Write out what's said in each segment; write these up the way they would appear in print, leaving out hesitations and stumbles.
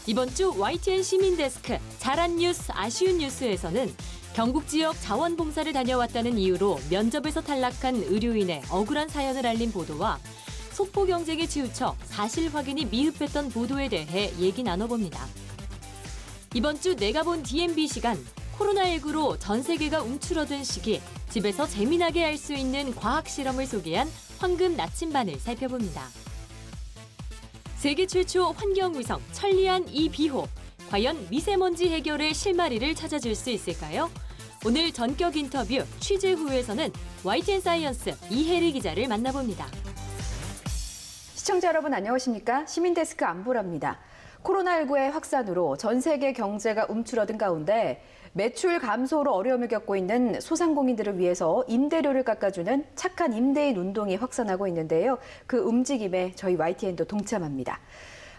이번 주 YTN 시민데스크 잘한 뉴스, 아쉬운 뉴스에서는 경북 지역 자원봉사를 다녀왔다는 이유로 면접에서 탈락한 의료인의 억울한 사연을 알린 보도와 속보 경쟁에 치우쳐 사실 확인이 미흡했던 보도에 대해 얘기 나눠봅니다. 이번 주 내가 본 DMB 시간, 코로나19로 전 세계가 움츠러든 시기, 집에서 재미나게 할 수 있는 과학 실험을 소개한 황금 나침반을 살펴봅니다. 세계 최초 환경위성 천리안 2비호, 과연 미세먼지 해결의 실마리를 찾아줄 수 있을까요? 오늘 전격 인터뷰 취재 후에서는 YTN 사이언스 이혜리 기자를 만나봅니다. 시청자 여러분 안녕하십니까? 시민데스크 안보라입니다. 코로나19의 확산으로 전 세계 경제가 움츠러든 가운데 매출 감소로 어려움을 겪고 있는 소상공인들을 위해서 임대료를 깎아주는 착한 임대인 운동이 확산하고 있는데요. 그 움직임에 저희 YTN도 동참합니다.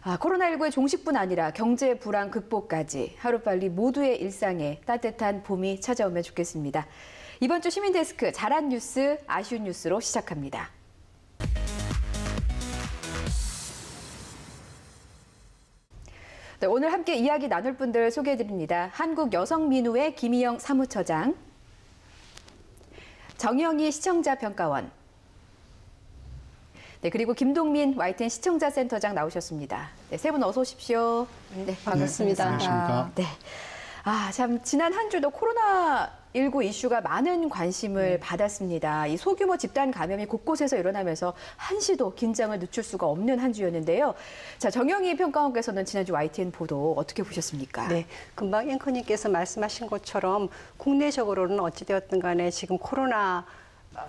코로나19의 종식뿐 아니라 경제 불안 극복까지 하루빨리 모두의 일상에 따뜻한 봄이 찾아오면 좋겠습니다. 이번 주 시민데스크 잘한 뉴스, 아쉬운 뉴스로 시작합니다. 네, 오늘 함께 이야기 나눌 분들 소개해드립니다. 한국여성민우회 김희영 사무처장, 정영희 시청자평가원, 네, 그리고 김동민 YTN 시청자센터장 나오셨습니다. 네, 세 분 어서 오십시오. 네, 반갑습니다. 네, 안녕하십니까. 네. 참 지난 한 주도 코로나19 이슈가 많은 관심을 받았습니다. 이 소규모 집단 감염이 곳곳에서 일어나면서 한시도 긴장을 늦출 수가 없는 한 주였는데요. 자, 정영희 평가원께서는 지난주 YTN 보도 어떻게 보셨습니까? 네, 금방 앵커님께서 말씀하신 것처럼 국내적으로는 어찌되었든 간에 지금 코로나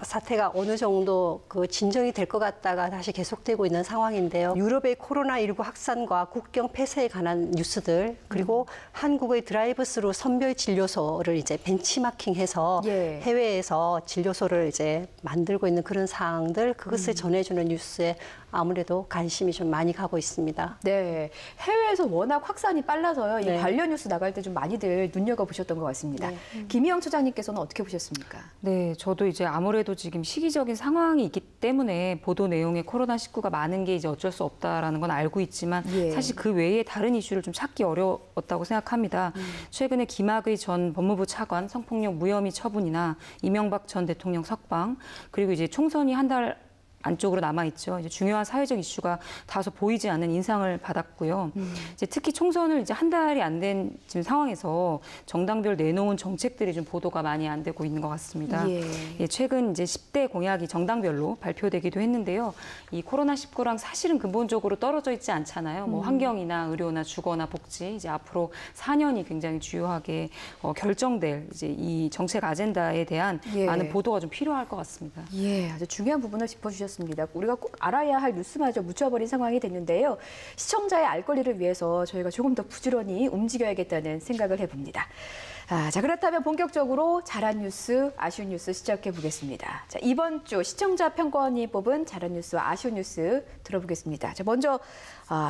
사태가 어느 정도 진정이 될 것 같다가 다시 계속되고 있는 상황인데요. 유럽의 코로나19 확산과 국경 폐쇄에 관한 뉴스들, 그리고 한국의 드라이브스루 선별 진료소를 이제 벤치마킹해서 해외에서 진료소를 이제 만들고 있는 그런 상황들, 그것을 전해주는 뉴스에 아무래도 관심이 좀 많이 가고 있습니다. 네, 해외에서 워낙 확산이 빨라서요. 이 관련 뉴스 나갈 때 좀 많이들 눈여겨보셨던 것 같습니다. 김희영 처장님께서는 어떻게 보셨습니까? 네, 저도 이제 아무래도 지금 시기적인 상황이 있기 때문에 보도 내용에 코로나19가 많은 게 이제 어쩔 수 없다라는 건 알고 있지만 사실 그 외에 다른 이슈를 좀 찾기 어려웠다고 생각합니다. 최근에 김학의 전 법무부 차관 성폭력 무혐의 처분이나 이명박 전 대통령 석방, 그리고 이제 총선이 한 달 안쪽으로 남아있죠. 이제 중요한 사회적 이슈가 다소 보이지 않는 인상을 받았고요. 이제 특히 총선을 이제 한 달이 안 된 지금 상황에서 정당별 내놓은 정책들이 좀 보도가 많이 안 되고 있는 것 같습니다. 최근 이제 10대 공약이 정당별로 발표되기도 했는데요. 이 코로나19랑 사실은 근본적으로 떨어져 있지 않잖아요. 뭐 환경이나 의료나 주거나 복지, 이제 앞으로 4년이 굉장히 주요하게 결정될 이제 이 정책 아젠다에 대한 많은 보도가 좀 필요할 것 같습니다. 아주 중요한 부분을 짚어주셨습니다. 우리가 꼭 알아야 할 뉴스마저 묻혀버린 상황이 됐는데요. 시청자의 알 권리를 위해서 저희가 조금 더 부지런히 움직여야겠다는 생각을 해봅니다. 자, 그렇다면 본격적으로 잘한 뉴스, 아쉬운 뉴스 시작해 보겠습니다. 자, 이번 주 시청자 평가원이 뽑은 잘한 뉴스와 아쉬운 뉴스 들어보겠습니다. 자, 먼저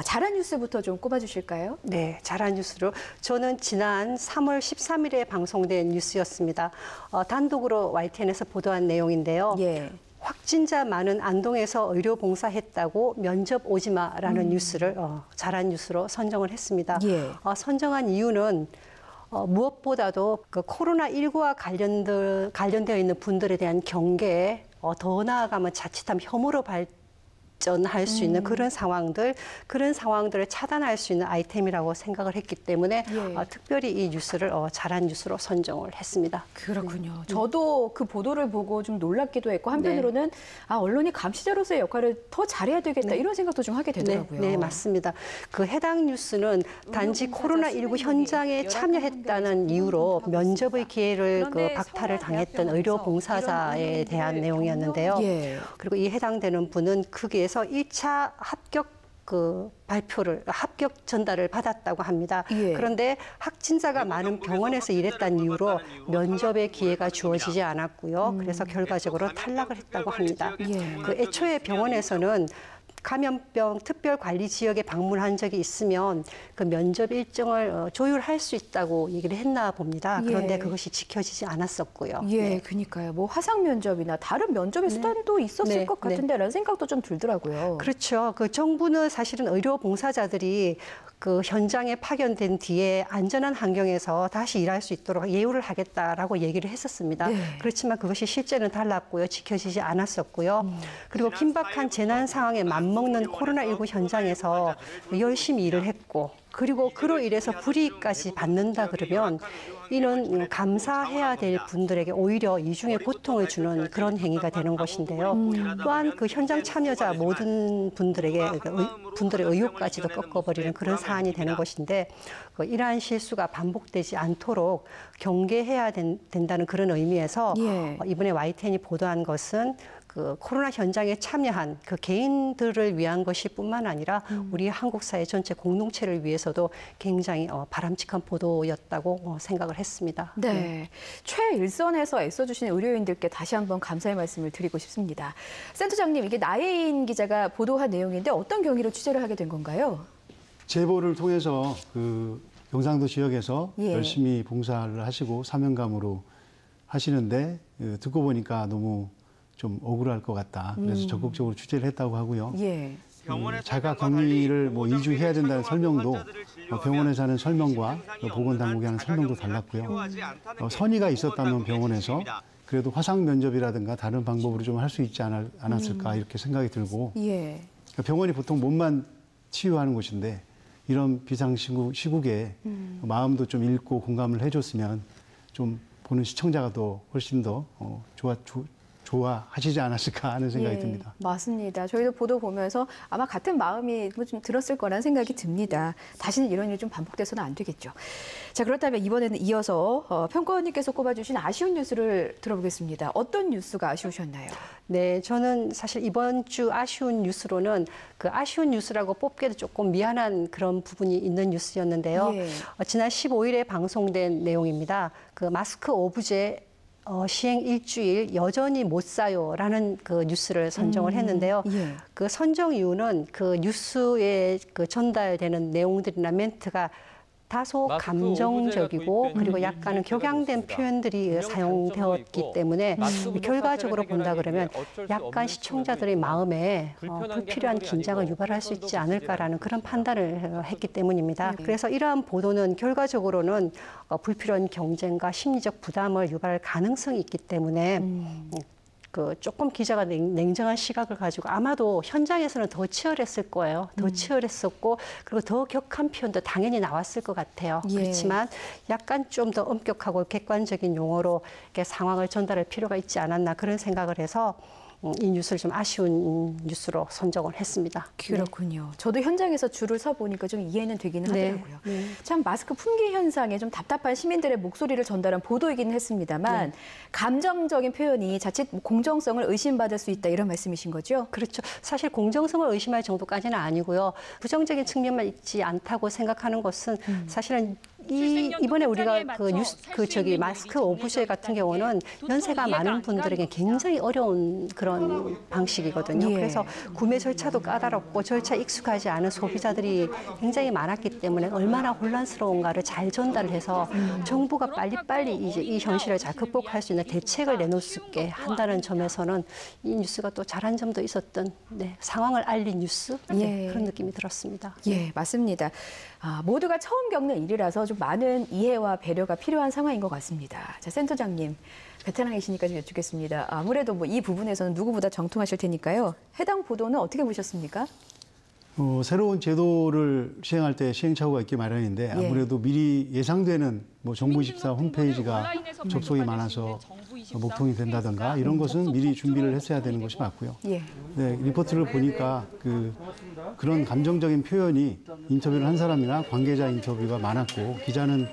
잘한 뉴스부터 좀 꼽아주실까요? 네, 잘한 뉴스로 저는 지난 3월 13일에 방송된 뉴스였습니다. 단독으로 YTN에서 보도한 내용인데요. 확진자 많은 안동에서 의료 봉사했다고 면접 오지 마라는 뉴스를 잘한 뉴스로 선정을 했습니다. 선정한 이유는 무엇보다도 코로나19와 관련되어 있는 분들에 대한 경계에 더 나아가면 자칫하면 혐오로 발전할 수 있는 그런 상황들을 차단할 수 있는 아이템이라고 생각을 했기 때문에 특별히 이 뉴스를 잘한 뉴스로 선정을 했습니다. 그렇군요. 저도 그 보도를 보고 좀 놀랍기도 했고 한편으로는 언론이 감시자로서의 역할을 더 잘해야 되겠다 이런 생각도 좀 하게 되더라고요. 네, 맞습니다. 그 해당 뉴스는 단지 코로나19 현장에 참여했다는 이유로 면접의 기회를 박탈을 당했던 의료 봉사자에 대한 내용이었는데요. 그리고 이 해당되는 분은 거기에서 1차 합격 합격 전달을 받았다고 합니다. 그런데 확진자가 많은 병원에서 일했다는 이유로 면접의 기회가 주어지지 않았고요. 그래서 결과적으로 탈락을 했다고 합니다. 애초에 병원에서는 감염병 특별관리지역에 방문한 적이 있으면 그 면접 일정을 조율할 수 있다고 얘기를 했나 봅니다. 그런데 그것이 지켜지지 않았었고요. 그러니까요. 뭐 화상 면접이나 다른 면접의 수단도 있었을 것 같은데 라는 생각도 좀 들더라고요. 그렇죠. 그 정부는 사실은 의료 봉사자들이 그 현장에 파견된 뒤에 안전한 환경에서 다시 일할 수 있도록 예우를 하겠다라고 얘기를 했었습니다. 네. 그렇지만 그것이 실제는 달랐고요. 지켜지지 않았었고요. 그리고 긴박한 재난 상황에 맞먹는 코로나19 현장에서 열심히 일을 했고 그리고 그로 인해서 불이익까지 받는다 그러면 이는 감사해야 될 분들에게 오히려 이중의 고통을 주는 그런 행위가 되는 것인데요. 또한 그 현장 참여자 모든 분들의 의욕까지도 꺾어버리는 그런 사안이 되는 것인데 이러한 실수가 반복되지 않도록 경계해야 된다는 그런 의미에서 이번에 YTN이 보도한 것은 그 코로나 현장에 참여한 그 개인들을 위한 것이 뿐만 아니라 우리 한국 사회 전체 공동체를 위해서도 굉장히 바람직한 보도였다고 생각을 했습니다. 네, 최일선에서 애써주신 의료인들께 다시 한번 감사의 말씀을 드리고 싶습니다. 센터장님, 이게 나혜인 기자가 보도한 내용인데 어떤 경위로 취재를 하게 된 건가요? 제보를 통해서 그 경상도 지역에서 열심히 봉사를 하시고 사명감으로 하시는데 듣고 보니까 너무 좀 억울할 것 같다. 그래서 적극적으로 취재를 했다고 하고요. 자가 격리를 뭐 2주 해야 된다는 설명도 병원에서 하는 설명과 보건당국이 하는 설명도 달랐고요. 선의가 있었다면 병원에서 그래도 화상 면접이라든가 다른 방법으로 좀 할 수 있지 않았을까 이렇게 생각이 들고 병원이 보통 몸만 치유하는 곳인데 이런 비상시국에 마음도 좀 읽고 공감을 해줬으면 좀 보는 시청자가 더 훨씬 더 좋아하시지 않았을까 하는 생각이 듭니다. 맞습니다. 저희도 보도 보면서 아마 같은 마음이 좀 들었을 거라는 생각이 듭니다. 다시는 이런 일이 좀 반복돼서는 안 되겠죠. 자, 그렇다면 이번에는 이어서 평가원님께서 꼽아주신 아쉬운 뉴스를 들어보겠습니다. 어떤 뉴스가 아쉬우셨나요? 네, 저는 사실 이번 주 아쉬운 뉴스로는 그 아쉬운 뉴스라고 뽑기에도 조금 미안한 그런 부분이 있는 뉴스였는데요. 지난 15일에 방송된 내용입니다. 그 마스크 오브제 시행 일주일 여전히 못 사요라는 그 뉴스를 선정을 했는데요. 그 선정 이유는 그 뉴스에 그 전달되는 내용들이나 멘트가 다소 감정적이고 그리고 약간은 격양된 표현들이 사용되었기 때문에 결과적으로 본다 그러면 약간 시청자들의 마음에 불필요한 긴장을 유발할 수 있지 않을까라는 그런 판단을 했기 때문입니다. 그래서 이러한 보도는 결과적으로는 불필요한 경쟁과 심리적 부담을 유발할 가능성이 있기 때문에 그 조금 기자가 냉정한 시각을 가지고 아마도 현장에서는 더 치열했을 거예요. 더 치열했었고 그리고 더 격한 표현도 당연히 나왔을 것 같아요. 그렇지만 약간 좀 더 엄격하고 객관적인 용어로 이렇게 상황을 전달할 필요가 있지 않았나 그런 생각을 해서 이 뉴스를 좀 아쉬운 뉴스로 선정을 했습니다. 그렇군요. 저도 현장에서 줄을 서 보니까 좀 이해는 되기는 하더라고요. 참 마스크 품귀 현상에 좀 답답한 시민들의 목소리를 전달한 보도이기는 했습니다만 감정적인 표현이 자칫 공정성을 의심받을 수 있다 이런 말씀이신 거죠? 그렇죠. 사실 공정성을 의심할 정도까지는 아니고요. 부정적인 측면만 있지 않다고 생각하는 것은 사실은 이번에 우리가 마스크 오브제 같은 경우는 연세가 많은 분들에게 굉장히 어려운 그런 방식이거든요. 그래서 구매 절차도 까다롭고 절차 익숙하지 않은 소비자들이 굉장히 많았기 때문에 얼마나 혼란스러운가를 잘 전달을 해서 정부가 빨리빨리 이제 이 현실을 잘 극복할 수 있는 대책을 내놓을 수 있게 한다는 점에서는 이 뉴스가 또 잘한 점도 있었던 상황을 알린 뉴스 그런 느낌이 들었습니다. 맞습니다. 모두가 처음 겪는 일이라서 좀 많은 이해와 배려가 필요한 상황인 것 같습니다. 자, 센터장님, 베테랑이시니까 좀 여쭙겠습니다. 아무래도 뭐 이 부분에서는 누구보다 정통하실 테니까요. 해당 보도는 어떻게 보셨습니까? 새로운 제도를 시행할 때 시행착오가 있기 마련인데 아무래도 미리 예상되는 뭐 정부24 홈페이지가 접속이 많아서 목통이 된다든가 이런 것은 미리 준비를 했어야 되는 것이 맞고요. 리포트를 보니까 그런 감정적인 표현이 인터뷰를 한 사람이나 관계자 인터뷰가 많았고 기자는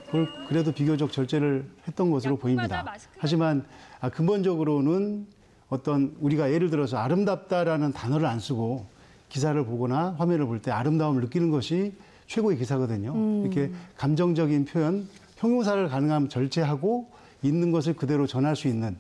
그걸 그래도 비교적 절제를 했던 것으로 보입니다. 하지만 근본적으로는 어떤 우리가 예를 들어서 아름답다라는 단어를 안 쓰고 기사를 보거나 화면을 볼 때 아름다움을 느끼는 것이 최고의 기사거든요. 이렇게 감정적인 표현, 형용사를 가능하면 절제하고 있는 것을 그대로 전할 수 있는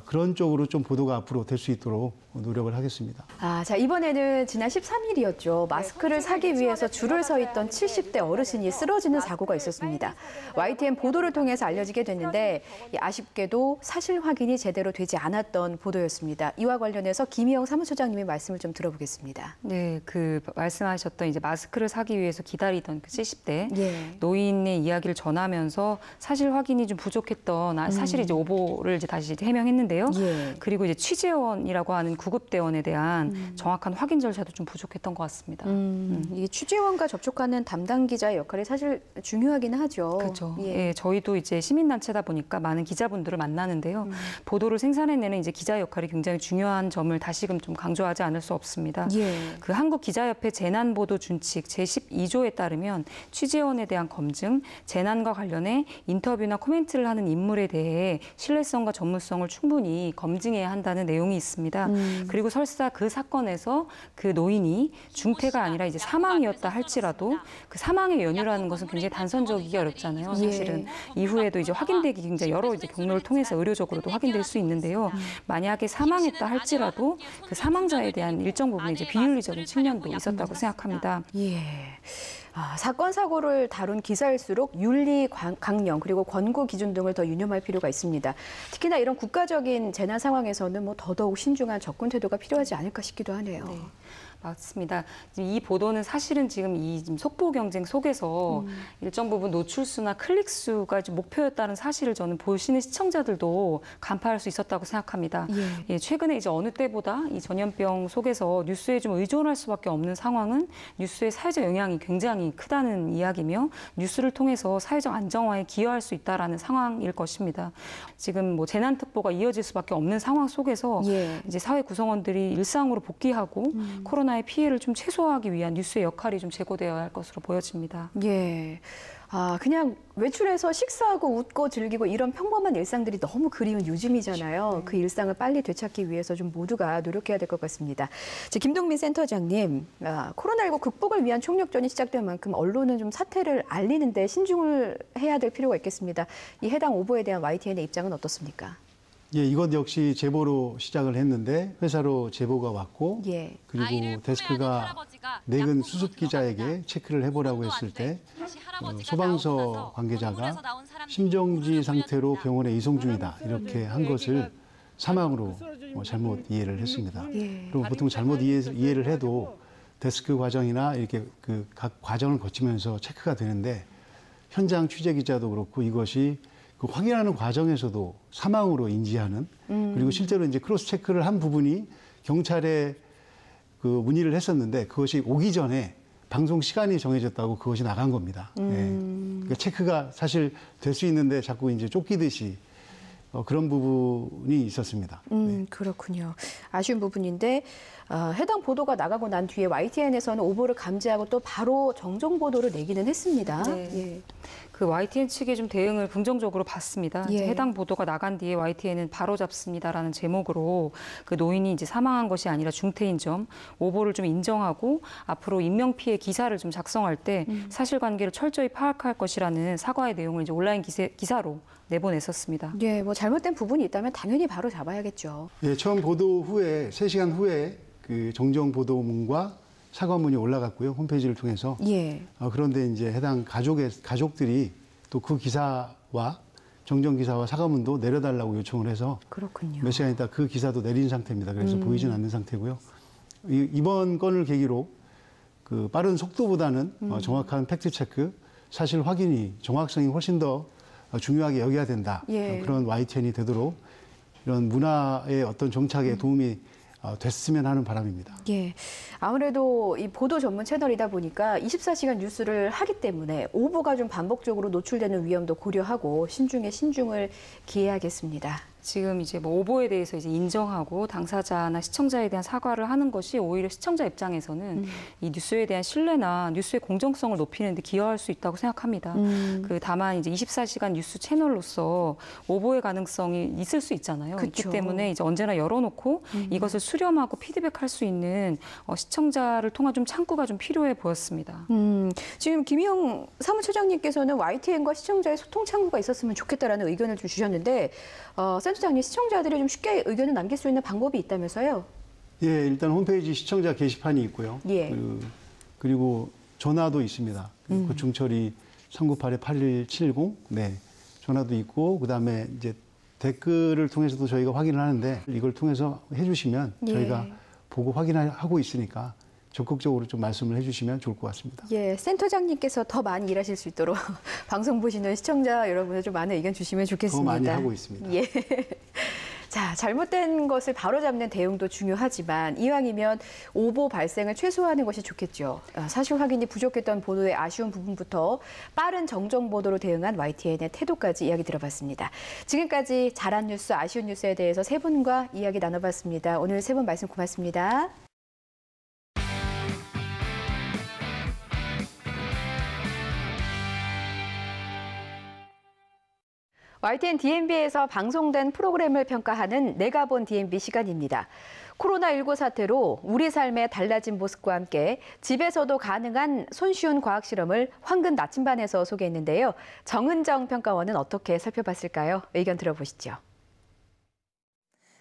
그런 쪽으로 좀 보도가 앞으로 될 수 있도록 노력을 하겠습니다. 자, 이번에는 지난 13일이었죠. 마스크를 사기 위해서 줄을 서 있던 70대 어르신이 쓰러지는 사고가 있었습니다. YTN 보도를 통해서 알려지게 됐는데 아쉽게도 사실 확인이 제대로 되지 않았던 보도였습니다. 이와 관련해서 김희영 사무처장님의 말씀을 좀 들어보겠습니다. 네, 그 말씀하셨던 이제 마스크를 사기 위해서 기다리던 그 70대 노인의 이야기를 전하면서 사실 확인이 좀 부족했던 사실 이제 오보를 이제 다시 해명했는데요. 그리고 이제 취재원이라고 하는 구급대원에 대한 정확한 확인 절차도 좀 부족했던 것 같습니다. 이 취재원과 접촉하는 담당 기자의 역할이 사실 중요하긴 하죠. 그렇죠. 예, 저희도 이제 시민단체다 보니까 많은 기자분들을 만나는데요. 보도를 생산해내는 이제 기자 역할이 굉장히 중요한 점을 다시금 좀 강조하지 않을 수 없습니다. 그 한국기자협회 재난보도 준칙 제12조에 따르면 취재원에 대한 검증, 재난과 관련해 인터뷰나 코멘트를 하는 인물에 대해 신뢰성과 전문성을 충분히 검증해야 한다는 내용이 있습니다. 그리고 설사 그 사건에서 그 노인이 중태가 아니라 이제 사망이었다 할지라도 그 사망의 연유라는 것은 굉장히 단선적이기 어렵잖아요. 사실은 이후에도 이제 확인되기 굉장히 여러 이제 경로를 통해서 의료적으로도 확인될 수 있는데요. 만약에 사망했다 할지라도 그 사망자에 대한 일정 부분 이제 비윤리적인 측면도 있었다고 생각합니다. 사건 사고를 다룬 기사일수록 윤리 강령 그리고 권고 기준 등을 더 유념할 필요가 있습니다. 특히나 이런 국가적인 재난 상황에서는 더더욱 신중한 접근 태도가 필요하지 않을까 싶기도 하네요. 네. 맞습니다. 이 보도는 사실은 지금 이 속보 경쟁 속에서 일정 부분 노출수나 클릭수가 목표였다는 사실을 저는 보시는 시청자들도 간파할 수 있었다고 생각합니다. 최근에 이제 어느 때보다 이 전염병 속에서 뉴스에 좀 의존할 수밖에 없는 상황은 뉴스의 사회적 영향이 굉장히 크다는 이야기며 뉴스를 통해서 사회적 안정화에 기여할 수 있다라는 상황일 것입니다. 지금 재난특보가 이어질 수밖에 없는 상황 속에서 이제 사회 구성원들이 일상으로 복귀하고 코로나의 피해를 좀 최소화하기 위한 뉴스의 역할이 좀 제고되어야 할 것으로 보여집니다. 그냥 외출해서 식사하고 웃고 즐기고 이런 평범한 일상들이 너무 그리운 요즘이잖아요. 그 일상을 빨리 되찾기 위해서 좀 모두가 노력해야 될 것 같습니다. 김동민 센터장님, 코로나19 극복을 위한 총력전이 시작된 만큼 언론은 좀 사태를 알리는데 신중을 해야 될 필요가 있겠습니다. 이 해당 오보에 대한 YTN의 입장은 어떻습니까? 이것 역시 제보로 시작을 했는데 회사로 제보가 왔고 그리고 데스크가 내근 수습 기자에게 체크를 해보라고 했을 때 소방서 관계자가 심정지 상태로 병원에 이송 중이다 이렇게 한 것을 사망으로 잘못 이해를 했습니다. 그리고 보통 잘못 이해를 해도 데스크 과정이나 이렇게 각 과정을 거치면서 체크가 되는데 현장 취재 기자도 그렇고 이것이 그 확인하는 과정에서도 사망으로 인지하는 그리고 실제로 이제 크로스 체크를 한 부분이 경찰에 그 문의를 했었는데 그것이 오기 전에 방송 시간이 정해졌다고 그것이 나간 겁니다. 그러니까 체크가 사실 될 수 있는데 자꾸 이제 쫓기듯이 그런 부분이 있었습니다. 그렇군요. 아쉬운 부분인데 해당 보도가 나가고 난 뒤에 YTN에서는 오보를 감지하고 또 바로 정정 보도를 내기는 했습니다. 그 YTN 측의 좀 대응을 긍정적으로 봤습니다. 해당 보도가 나간 뒤에 YTN은 바로 잡습니다라는 제목으로 그 노인이 이제 사망한 것이 아니라 중태인 점, 오보를 좀 인정하고 앞으로 인명피해 기사를 좀 작성할 때 사실관계를 철저히 파악할 것이라는 사과의 내용을 이제 온라인 기사로 내보냈었습니다. 잘못된 부분이 있다면 당연히 바로 잡아야겠죠. 처음 보도 후에 3시간 후에 그 정정 보도문과 사과문이 올라갔고요. 홈페이지를 통해서. 그런데 이제 해당 가족들이 또 그 기사와 정정 기사와 사과문도 내려달라고 요청을 해서 몇 시간 있다 그 기사도 내린 상태입니다. 그래서 보이진 않는 상태고요. 이번 건을 계기로 그 빠른 속도보다는 정확한 팩트 체크, 사실 확인이 정확성이 훨씬 더 중요하게 여겨야 된다. 그런 YTN이 되도록 이런 문화의 어떤 정착에 도움이 됐으면 하는 바람입니다. 아무래도 이 보도 전문 채널이다 보니까 24시간 뉴스를 하기 때문에 오보가 좀 반복적으로 노출되는 위험도 고려하고 신중에 신중을 기해야겠습니다. 지금 이제 오보에 대해서 이제 인정하고 당사자나 시청자에 대한 사과를 하는 것이 오히려 시청자 입장에서는 이 뉴스에 대한 신뢰나 뉴스의 공정성을 높이는 데 기여할 수 있다고 생각합니다. 다만 이제 24시간 뉴스 채널로서 오보의 가능성이 있을 수 있잖아요. 있기 때문에 이제 언제나 열어놓고 이것을 수렴하고 피드백할 수 있는 시청자를 통한 좀 창구가 좀 필요해 보였습니다. 지금 김희영 사무처장님께서는 YTN과 시청자의 소통 창구가 있었으면 좋겠다라는 의견을 좀 주셨는데 소장님, 시청자들이 좀 쉽게 의견을 남길 수 있는 방법이 있다면서요? 예, 일단 홈페이지 시청자 게시판이 있고요. 예. 그리고 전화도 있습니다. 고충처리 398-8170, 네, 전화도 있고, 그다음에 이제 댓글을 통해서도 저희가 확인을 하는데 이걸 통해서 해주시면 저희가 보고 확인하고 있으니까 적극적으로 좀 말씀을 해주시면 좋을 것 같습니다. 예, 센터장님께서 더 많이 일하실 수 있도록 방송 보시는 시청자 여러분들 좀 많은 의견 주시면 좋겠습니다. 더 많이 하고 있습니다. 예. 자, 잘못된 것을 바로잡는 대응도 중요하지만 이왕이면 오보 발생을 최소화하는 것이 좋겠죠. 사실 확인이 부족했던 보도의 아쉬운 부분부터 빠른 정정 보도로 대응한 YTN의 태도까지 이야기 들어봤습니다. 지금까지 잘한 뉴스, 아쉬운 뉴스에 대해서 세 분과 이야기 나눠봤습니다. 오늘 세 분 말씀 고맙습니다. YTN DMB에서 방송된 프로그램을 평가하는 내가 본 DMB 시간입니다. 코로나19 사태로 우리 삶의 달라진 모습과 함께 집에서도 가능한 손쉬운 과학 실험을 황금 나침반에서 소개했는데요. 정은정 평가원은 어떻게 살펴봤을까요? 의견 들어보시죠.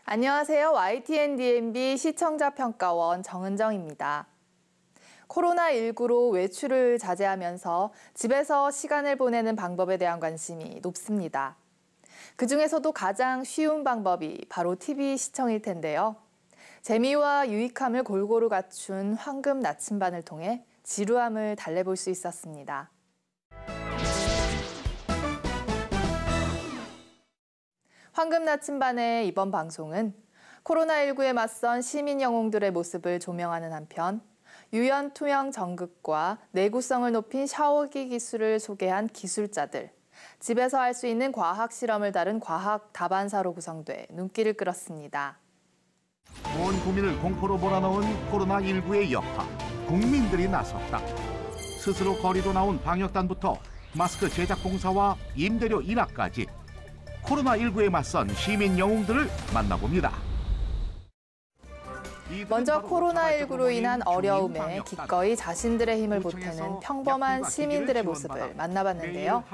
안녕하세요. YTN DMB 시청자 평가원 정은정입니다. 코로나19로 외출을 자제하면서 집에서 시간을 보내는 방법에 대한 관심이 높습니다. 그중에서도 가장 쉬운 방법이 바로 TV 시청일 텐데요. 재미와 유익함을 골고루 갖춘 황금 나침반을 통해 지루함을 달래볼 수 있었습니다. 황금 나침반의 이번 방송은 코로나19에 맞선 시민 영웅들의 모습을 조명하는 한편 유연 투명 전극과 내구성을 높인 샤워기 기술을 소개한 기술자들, 집에서 할 수 있는 과학 실험을 다룬 과학 다반사로 구성돼 눈길을 끌었습니다. 온 국민을 공포로 몰아넣은 코로나19의 여파, 국민들이 나섰다. 스스로 거리로 나온 방역단부터 마스크 제작 공사와 임대료 인하까지 코로나19에 맞선 시민 영웅들을 만나봅니다. 먼저 코로나19로 인한 어려움에 기꺼이 자신들의 힘을 보태는 평범한 시민들의 모습을 만나봤는데요.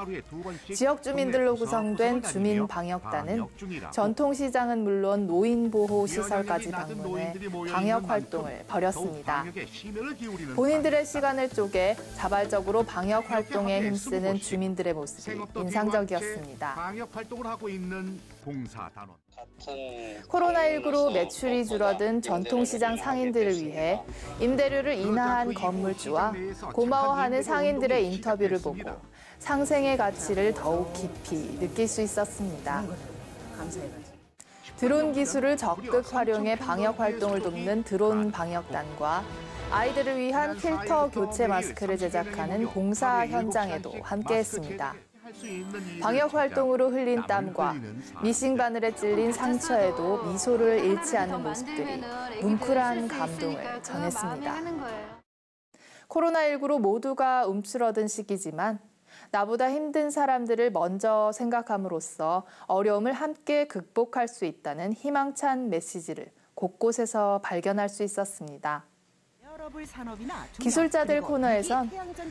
지역 주민들로 구성된 주민방역단은 전통시장은 물론 노인보호시설까지 방문해 방역 활동을 벌였습니다. 본인들의 시간을 쪼개 자발적으로 방역 활동에 힘쓰는 주민들의 모습이 인상적이었습니다. 방역 활동을 하고 있는 봉사단원. 코로나19로 매출이 줄어든 전통시장 상인들을 위해 임대료를 인하한 건물주와 고마워하는 상인들의 인터뷰를 보고 상생의 가치를 더욱 깊이 느낄 수 있었습니다. 드론 기술을 적극 활용해 방역 활동을 돕는 드론 방역단과 아이들을 위한 필터 교체 마스크를 제작하는 봉사 현장에도 함께했습니다. 방역 활동으로 흘린 땀과 미싱 바늘에 찔린 상처에도 미소를 잃지 않는 모습들이 뭉클한 감동을 전했습니다. 코로나19로 모두가 움츠러든 시기지만 나보다 힘든 사람들을 먼저 생각함으로써 어려움을 함께 극복할 수 있다는 희망찬 메시지를 곳곳에서 발견할 수 있었습니다. 기술자들 코너에선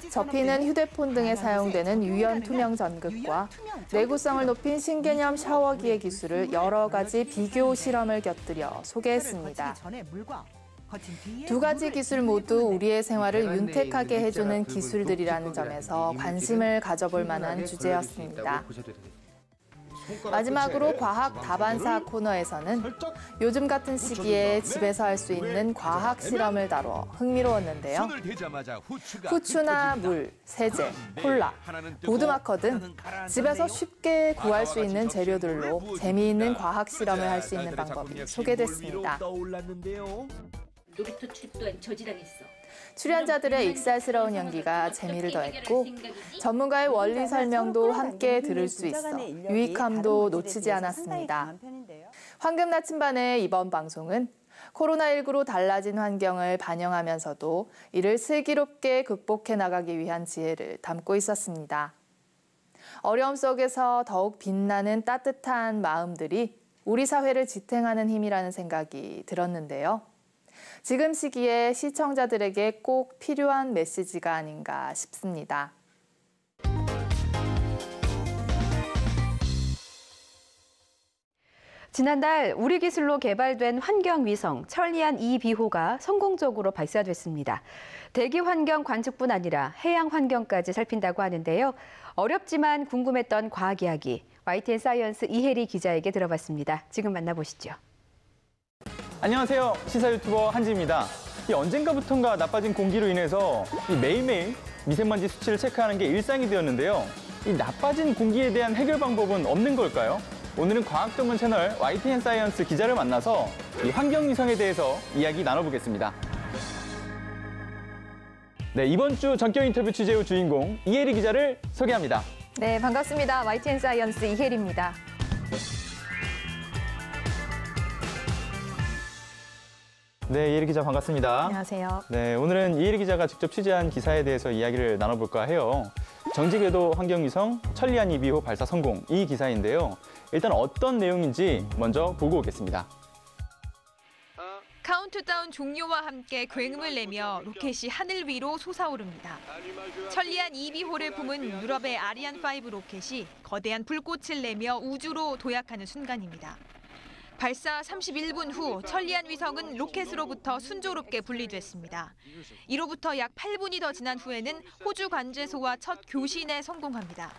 접히는 휴대폰 등에 사용되는 유연 투명 전극과 내구성을 높인 신개념 샤워기의 기술을 여러 가지 비교 실험을 곁들여 소개했습니다. 두 가지 기술 모두 우리의 생활을 윤택하게 해주는 기술들이라는 점에서 관심을 가져볼 만한 주제였습니다. 마지막으로 과학 다반사 코너에서는 요즘 같은 시기에 집에서 할 수 있는 과학 실험을 다뤄 흥미로웠는데요. 후추나 물, 세제, 콜라, 보드마커 등 집에서 쉽게 구할 수 있는 재료들로 재미있는 과학 실험을 할 수 있는 방법이 소개됐습니다. 놀이터 출입 또한 저지당했어. 출연자들의 익살스러운 연기가 재미를 더했고 전문가의 원리 설명도 함께 들을 수 있어 유익함도 놓치지 않았습니다. 황금 나침반의 이번 방송은 코로나19로 달라진 환경을 반영하면서도 이를 슬기롭게 극복해 나가기 위한 지혜를 담고 있었습니다. 어려움 속에서 더욱 빛나는 따뜻한 마음들이 우리 사회를 지탱하는 힘이라는 생각이 들었는데요. 지금 시기에 시청자들에게 꼭 필요한 메시지가 아닌가 싶습니다. 지난달 우리 기술로 개발된 환경위성 천리안 2비호가 성공적으로 발사됐습니다. 대기 환경 관측뿐 아니라 해양 환경까지 살핀다고 하는데요. 어렵지만 궁금했던 과학 이야기, YTN 사이언스 이혜리 기자에게 들어봤습니다. 지금 만나보시죠. 안녕하세요. 시사 유튜버 한지입니다. 언젠가부턴가 나빠진 공기로 인해서 매일매일 미세먼지 수치를 체크하는 게 일상이 되었는데요. 이 나빠진 공기에 대한 해결 방법은 없는 걸까요? 오늘은 과학전문 채널 YTN 사이언스 기자를 만나서 이 환경위성에 대해서 이야기 나눠보겠습니다. 네, 이번 주 전격 인터뷰 취재의 주인공 이혜리 기자를 소개합니다. 네, 반갑습니다. YTN 사이언스 이혜리입니다. 네, 이혜리 기자 반갑습니다. 안녕하세요. 네, 오늘은 이혜리 기자가 직접 취재한 기사에 대해서 이야기를 나눠볼까 해요. 정지궤도 환경위성 천리안 2비호 발사 성공, 이 기사인데요. 일단 어떤 내용인지 먼저 보고 오겠습니다. 카운트다운 종료와 함께 굉음을 내며 로켓이 하늘 위로 솟아오릅니다. 천리안 2비호를 품은 유럽의 아리안5 로켓이 거대한 불꽃을 내며 우주로 도약하는 순간입니다. 발사 31분 후 천리안 위성은 로켓으로부터 순조롭게 분리됐습니다. 이로부터 약 8분이 더 지난 후에는 호주 관제소와 첫 교신에 성공합니다.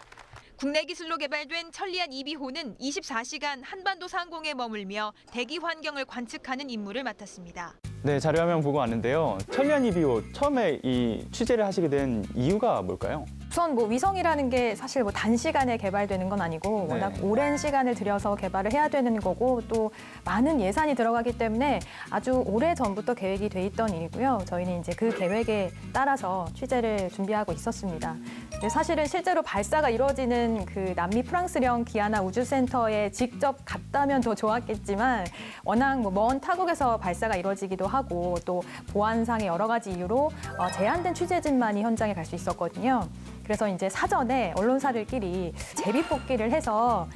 국내 기술로 개발된 천리안 2비호는 24시간 한반도 상공에 머물며 대기 환경을 관측하는 임무를 맡았습니다. 네, 자료화면 보고 왔는데요. 천리안 2비호 처음에 이 취재를 하시게 된 이유가 뭘까요? 우선 위성이라는 게 사실 단시간에 개발되는 건 아니고 워낙 오랜 시간을 들여서 개발을 해야 되는 거고 또 많은 예산이 들어가기 때문에 아주 오래 전부터 계획이 돼 있던 일이고요. 저희는 이제 그 계획에 따라서 취재를 준비하고 있었습니다. 근데 사실은 실제로 발사가 이루어지는 그 남미 프랑스령 기아나 우주센터에 직접 갔다면 더 좋았겠지만 워낙 먼 타국에서 발사가 이루어지기도 하고 또 보안상의 여러 가지 이유로 제한된 취재진만이 현장에 갈 수 있었거든요. 그래서 이제 사전에 언론사들끼리 제비뽑기를 해서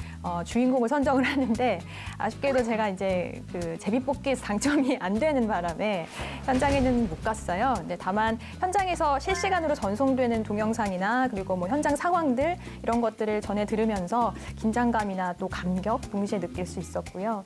주인공을 선정을 하는데 아쉽게도 제가 이제 그 제비뽑기에서 당첨이 안 되는 바람에 현장에는 못 갔어요. 근데 다만 현장에서 실시간으로 전송되는 동영상이나 그리고 현장 상황들 이런 것들을 전해 들으면서 긴장감이나 또 감격 동시에 느낄 수 있었고요.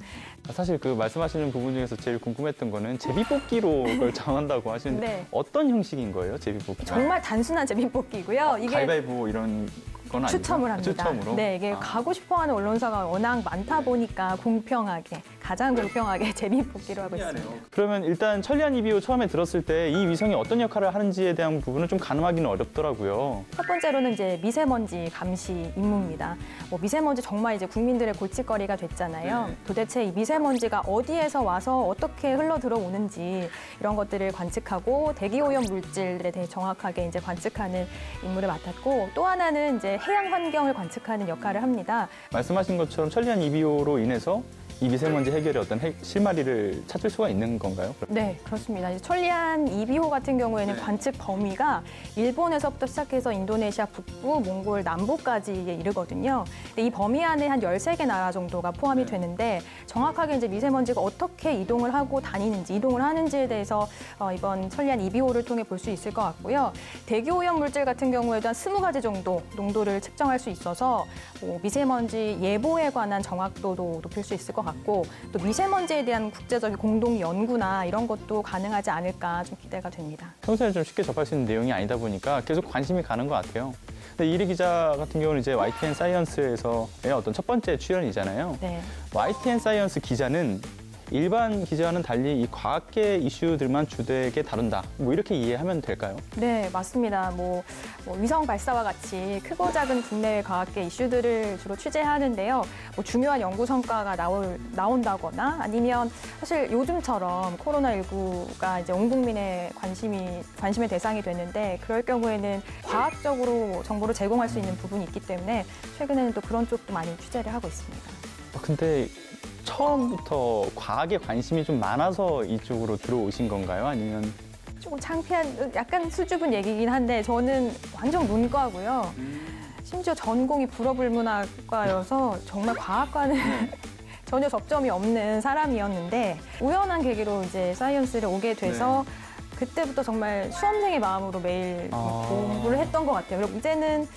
사실 그 말씀하시는 부분 중에서 제일 궁금했던 거는 제비뽑기로 그걸 정한다고 하시는데 네. 어떤 형식인 거예요, 제비뽑기가? 정말 단순한 제비뽑기고요. 이게 가위바위보 이런 건 아니고 추첨을 합니다. 추첨으로? 네, 이게 가고 싶어하는 언론사가 워낙 많다 보니까 공평하게, 가장 공평하게 제비뽑기로 하고 있습니다. 그러면 일단 천리안 2비호 처음에 들었을 때 이 위성이 어떤 역할을 하는지에 대한 부분은 좀 가늠하기는 어렵더라고요. 첫 번째로는 이제 미세먼지 감시 임무입니다. 미세먼지 정말 이제 국민들의 골칫거리가 됐잖아요. 네. 도대체 이 미세먼지가 어디에서 와서 어떻게 흘러 들어오는지 이런 것들을 관측하고 대기 오염 물질에 대해 정확하게 이제 관측하는 임무를 맡았고 또 하나는 이제 해양 환경을 관측하는 역할을 합니다. 말씀하신 것처럼 천리안 2비호로 인해서 이 미세먼지 해결의 어떤 실마리를 찾을 수가 있는 건가요? 네, 그렇습니다. 천리안 2비호 같은 경우에는 관측 범위가 일본에서부터 시작해서 인도네시아 북부, 몽골 남부까지 이르거든요. 근데 이 범위 안에 한 13개 나라 정도가 포함이 되는데 정확하게 이제 미세먼지가 어떻게 이동을 하고 다니는지, 이동을 하는지에 대해서 이번 천리안 2비호를 통해 볼 수 있을 것 같고요. 대기 오염 물질 같은 경우에도 한 20가지 정도 농도를 측정할 수 있어서 미세먼지 예보에 관한 정확도도 높일 수 있을 것 같고 또 미세먼지에 대한 국제적인 공동 연구나 이런 것도 가능하지 않을까 좀 기대가 됩니다. 평소에 좀 쉽게 접할 수 있는 내용이 아니다 보니까 계속 관심이 가는 것 같아요. 근데 이혜리 기자 같은 경우는 이제 YTN 사이언스에서의 어떤 첫 번째 출연이잖아요. 네. YTN 사이언스 기자는 일반 기자와는 달리 이 과학계 이슈들만 주되게 다룬다. 이렇게 이해하면 될까요? 네, 맞습니다. 위성 발사와 같이 크고 작은 국내외 과학계 이슈들을 주로 취재하는데요. 중요한 연구 성과가 나온다거나 아니면 사실 요즘처럼 코로나19가 이제 온 국민의 관심의 대상이 됐는데 그럴 경우에는 과학적으로 정보를 제공할 수 있는 부분이 있기 때문에 최근에는 또 그런 쪽도 많이 취재를 하고 있습니다. 근데 처음부터 과학에 관심이 좀 많아서 이쪽으로 들어오신 건가요? 아니면? 조금 창피한, 약간 수줍은 얘기긴 한데 저는 완전 문과고요. 심지어 전공이 불어불문학과여서 정말 과학과는 전혀 접점이 없는 사람이었는데 우연한 계기로 이제 사이언스를 오게 돼서 그때부터 정말 수험생의 마음으로 매일 공부를 했던 것 같아요. 그리고 이제는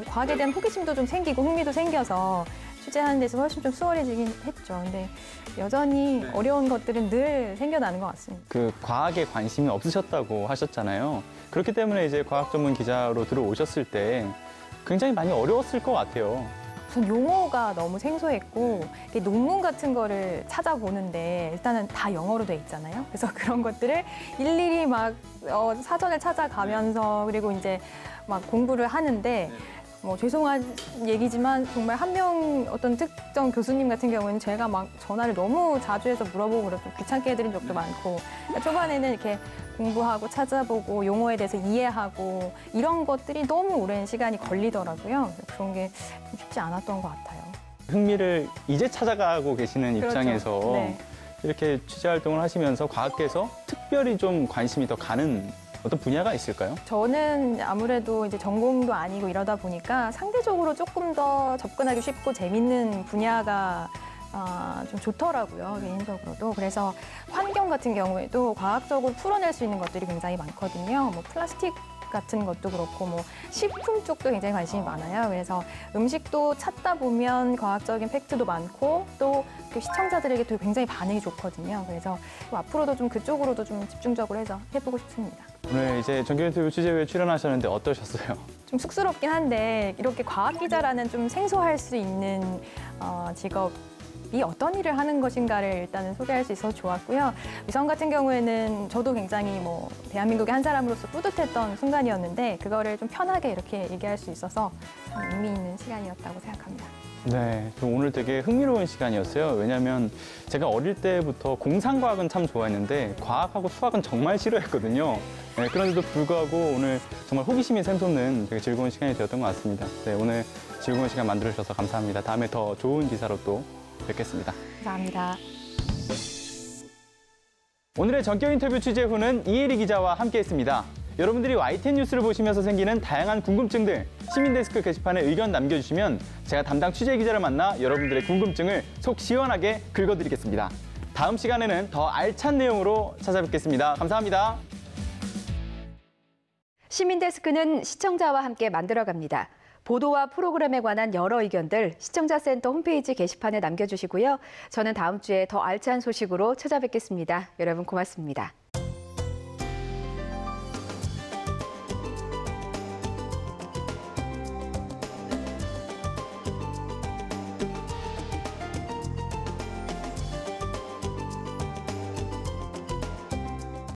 과학에 대한 호기심도 좀 생기고 흥미도 생겨서 취재하는 데서 훨씬 좀 수월해지긴 했죠. 근데 여전히 어려운 것들은 늘 생겨나는 것 같습니다. 그 과학에 관심이 없으셨다고 하셨잖아요. 그렇기 때문에 이제 과학 전문 기자로 들어오셨을 때 굉장히 많이 어려웠을 것 같아요. 우선 용어가 너무 생소했고 논문 같은 거를 찾아보는데 일단은 다 영어로 돼 있잖아요. 그래서 그런 것들을 일일이 막 사전을 찾아가면서 그리고 이제 막 공부를 하는데 뭐 죄송한 얘기지만 정말 한 명 어떤 특정 교수님 같은 경우는 제가 막 전화를 너무 자주 해서 물어보고 그래서 귀찮게 해드린 적도 많고 그러니까 초반에는 이렇게 공부하고 찾아보고 용어에 대해서 이해하고 이런 것들이 너무 오랜 시간이 걸리더라고요. 그런 게 좀 쉽지 않았던 것 같아요. 흥미를 이제 찾아가고 계시는 그렇죠. 입장에서 네. 이렇게 취재 활동을 하시면서 과학계에서 특별히 좀 관심이 더 가는 어떤 분야가 있을까요? 저는 아무래도 이제 전공도 아니고 이러다 보니까 상대적으로 조금 더 접근하기 쉽고 재밌는 분야가 좀 좋더라고요, 개인적으로도. 그래서 환경 같은 경우에도 과학적으로 풀어낼 수 있는 것들이 굉장히 많거든요. 뭐 플라스틱 같은 것도 그렇고 뭐 식품 쪽도 굉장히 관심이 많아요. 그래서 음식도 찾다 보면 과학적인 팩트도 많고 또 그 시청자들에게도 굉장히 반응이 좋거든요. 그래서 앞으로도 좀 그쪽으로도 좀 집중적으로 해서 해보고 싶습니다. 오늘 이제 정규 인터뷰 취재회에 출연하셨는데 어떠셨어요? 좀 쑥스럽긴 한데 이렇게 과학 기자라는 좀 생소할 수 있는 직업이 어떤 일을 하는 것인가를 일단은 소개할 수 있어서 좋았고요. 위성 같은 경우에는 저도 굉장히 뭐 대한민국의 한 사람으로서 뿌듯했던 순간이었는데 그거를 좀 편하게 이렇게 얘기할 수 있어서 참 의미 있는 시간이었다고 생각합니다. 네, 오늘 되게 흥미로운 시간이었어요. 왜냐하면 제가 어릴 때부터 공상과학은 참 좋아했는데 과학하고 수학은 정말 싫어했거든요. 네, 그런데도 불구하고 오늘 정말 호기심이 샘솟는 되게 즐거운 시간이 되었던 것 같습니다. 네, 오늘 즐거운 시간 만들어주셔서 감사합니다. 다음에 더 좋은 기사로 또 뵙겠습니다. 감사합니다. 오늘의 전격 인터뷰 취재 후는 이혜리 기자와 함께했습니다. 여러분들이 YTN 뉴스를 보시면서 생기는 다양한 궁금증들 시민데스크 게시판에 의견 남겨주시면 제가 담당 취재 기자를 만나 여러분들의 궁금증을 속 시원하게 긁어드리겠습니다. 다음 시간에는 더 알찬 내용으로 찾아뵙겠습니다. 감사합니다. 시민데스크는 시청자와 함께 만들어갑니다. 보도와 프로그램에 관한 여러 의견들 시청자센터 홈페이지 게시판에 남겨주시고요. 저는 다음 주에 더 알찬 소식으로 찾아뵙겠습니다. 여러분 고맙습니다.